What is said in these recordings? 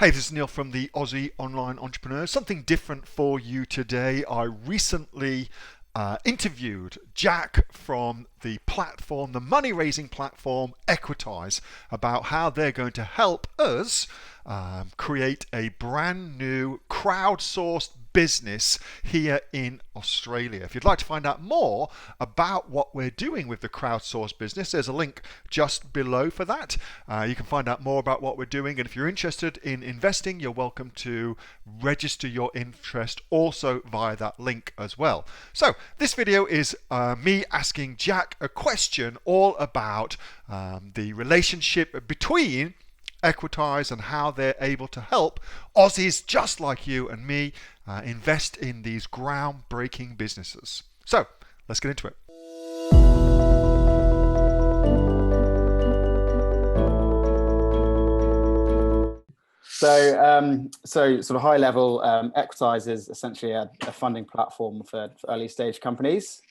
Hey, this is Neil from the Aussie Online Entrepreneurs. Something different for you today. I recently interviewed Jack from the platform, the money raising platform Equitise, about how they're going to help us create a brand new crowdsourced business here in Australia. If you'd like to find out more about what we're doing with the crowdsourced business, there's a link just below for that. You can find out more about what we're doing, and if you're interested in investing, you're welcome to register your interest also via that link as well. So this video is me asking Jack a question all about the relationship between Equitise and how they're able to help Aussies just like you and me invest in these groundbreaking businesses. So let's get into it. So sort of high level, Equitise is essentially a funding platform for early stage companies.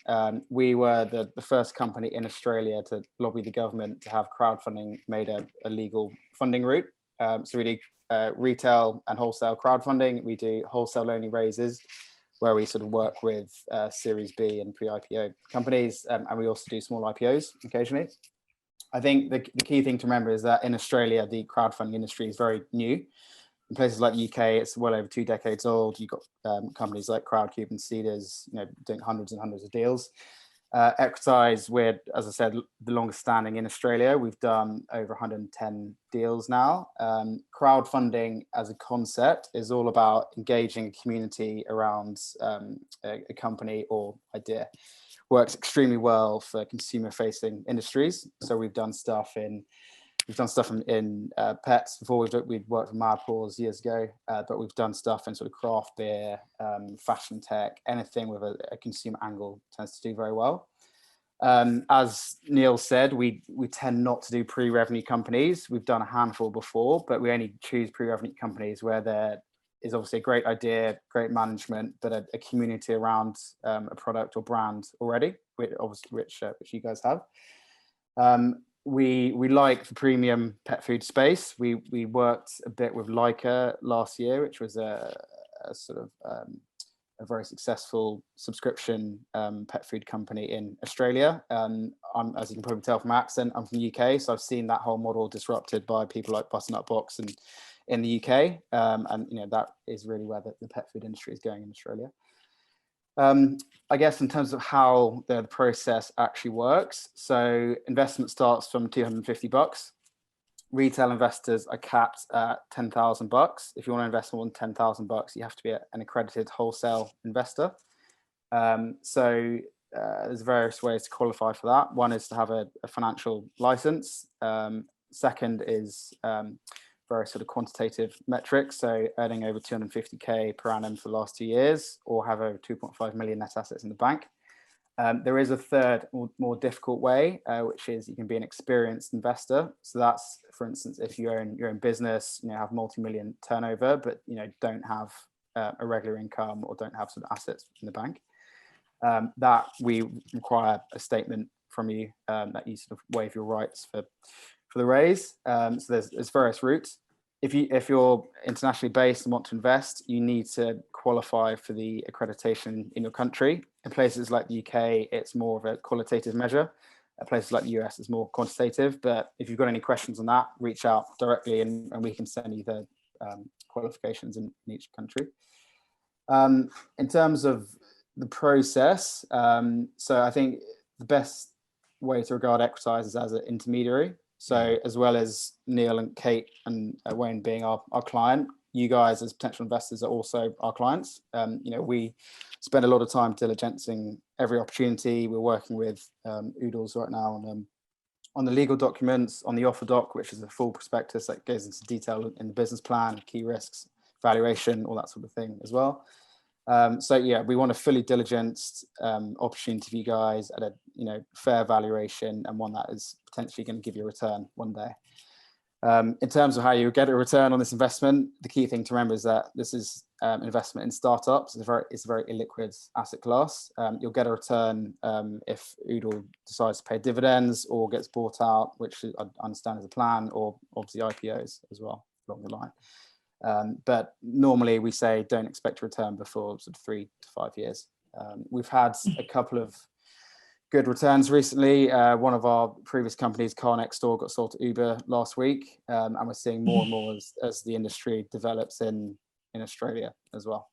We were the first company in Australia to lobby the government to have crowdfunding made a legal funding route. So we do retail and wholesale crowdfunding. We do wholesale only raises where we sort of work with Series B and pre-IPO companies, and we also do small IPOs occasionally. I think the key thing to remember is that in Australia, the crowdfunding industry is very new. In places like the UK, it's well over 2 decades old. You've got companies like Crowdcube and Cedars, doing hundreds and hundreds of deals. Equitise, we're, as I said, the longest standing in Australia. We've done over 110 deals now. Crowdfunding as a concept is all about engaging a community around a company or idea. Works extremely well for consumer-facing industries. So we've done stuff in pets before. We've worked with Mad Paws years ago, but we've done stuff in sort of craft beer, fashion tech, anything with a consumer angle tends to do very well. As Neil said, we tend not to do pre-revenue companies. We've done a handful before, but we only choose pre-revenue companies where there is obviously a great idea, great management, but a community around a product or brand already, which you guys have. We like the premium pet food space. We worked a bit with Leica last year, which was a sort of a very successful subscription pet food company in Australia. As you can probably tell from my accent, I'm from the UK, so I've seen that whole model disrupted by people like Butternut Box and in the UK, and that is really where the pet food industry is going in Australia. I guess in terms of how the process actually works, so investment starts from $250. Retail investors are capped at $10,000. If you want to invest more than $10,000, you have to be an accredited wholesale investor. There's various ways to qualify for that. One is to have a financial license. Second is very sort of quantitative metrics, so earning over 250k per annum for the last 2 years, or have over 2.5 million net assets in the bank. There is a third, more difficult way, which is you can be an experienced investor. So that's, for instance, if you own your own business, have multi-million turnover, but don't have a regular income or don't have sort of assets in the bank. That we require a statement from you that you sort of waive your rights for the raise. So there's various routes. If you're internationally based and want to invest, you need to qualify for the accreditation in your country. In places like the UK, it's more of a qualitative measure. At places like the US, it's more quantitative. But if you've got any questions on that, reach out directly and we can send you the qualifications in each country. In terms of the process, so I think the best way to regard Equitise is as an intermediary. So as well as Neil and Kate and Wayne being our client, you guys as potential investors are also our clients. We spend a lot of time diligencing every opportunity. We're working with Oodles right now on the legal documents, on the offer doc, which is a full prospectus that goes into detail in the business plan, key risks, valuation, all that sort of thing as well. We want a fully diligenced opportunity for you guys at a fair valuation, and one that is potentially going to give you a return one day. In terms of how you get a return on this investment, the key thing to remember is that this is investment in startups. It's a very illiquid asset class. You'll get a return if Oodle decides to pay dividends or gets bought out, which I understand is a plan, or obviously IPOs as well along the line. But normally we say don't expect a return before sort of 3 to 5 years. We've had a couple of good returns recently. One of our previous companies, Car Next Door, got sold to Uber last week, and we're seeing more and more as the industry develops in Australia as well.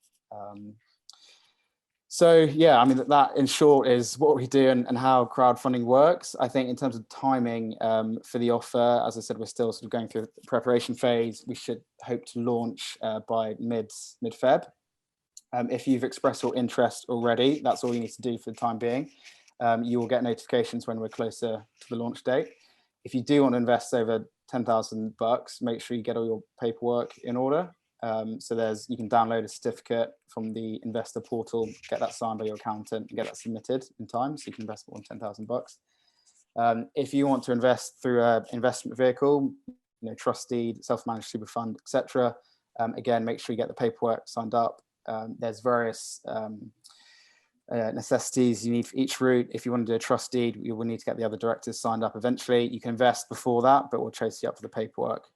So yeah, I mean, that in short is what we do and how crowdfunding works. I think in terms of timing for the offer, as I said, we're still sort of going through the preparation phase. We should hope to launch by mid-Feb. If you've expressed your interest already, that's all you need to do for the time being. You will get notifications when we're closer to the launch date. If you do want to invest over $10,000, make sure you get all your paperwork in order. So you can download a certificate from the investor portal, get that signed by your accountant, and get that submitted in time, so you can invest more than $10,000. If you want to invest through an investment vehicle, trust deed, self-managed super fund, etc., again, make sure you get the paperwork signed up. There's various necessities you need for each route. If you want to do a trust deed, you will need to get the other directors signed up eventually. You can invest before that, but we'll chase you up for the paperwork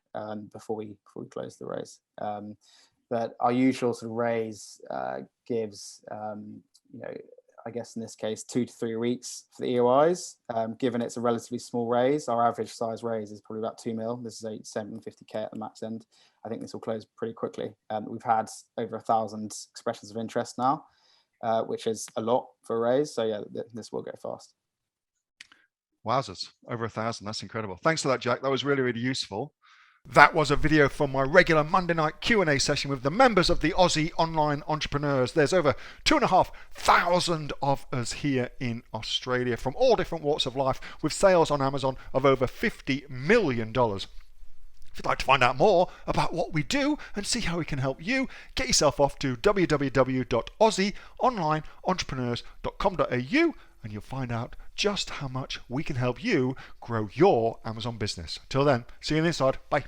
before we close the raise. But our usual sort of raise gives, I guess in this case, 2 to 3 weeks for the EOIs. Given it's a relatively small raise, our average size raise is probably about 2 mil. This is a 750K at the max end. I think this will close pretty quickly. We've had over 1,000 expressions of interest now, which is a lot for a raise. So yeah, this will go fast. Wowzers, over 1,000. That's incredible. Thanks for that, Jack. That was really, really useful. That was a video from my regular Monday night Q&A session with the members of the Aussie Online Entrepreneurs. There's over 2,500 of us here in Australia from all different walks of life, with sales on Amazon of over $50 million. If you'd like to find out more about what we do and see how we can help you, get yourself off to www.aussieonlineentrepreneurs.com.au and you'll find out just how much we can help you grow your Amazon business. Till then, see you on the inside. Bye.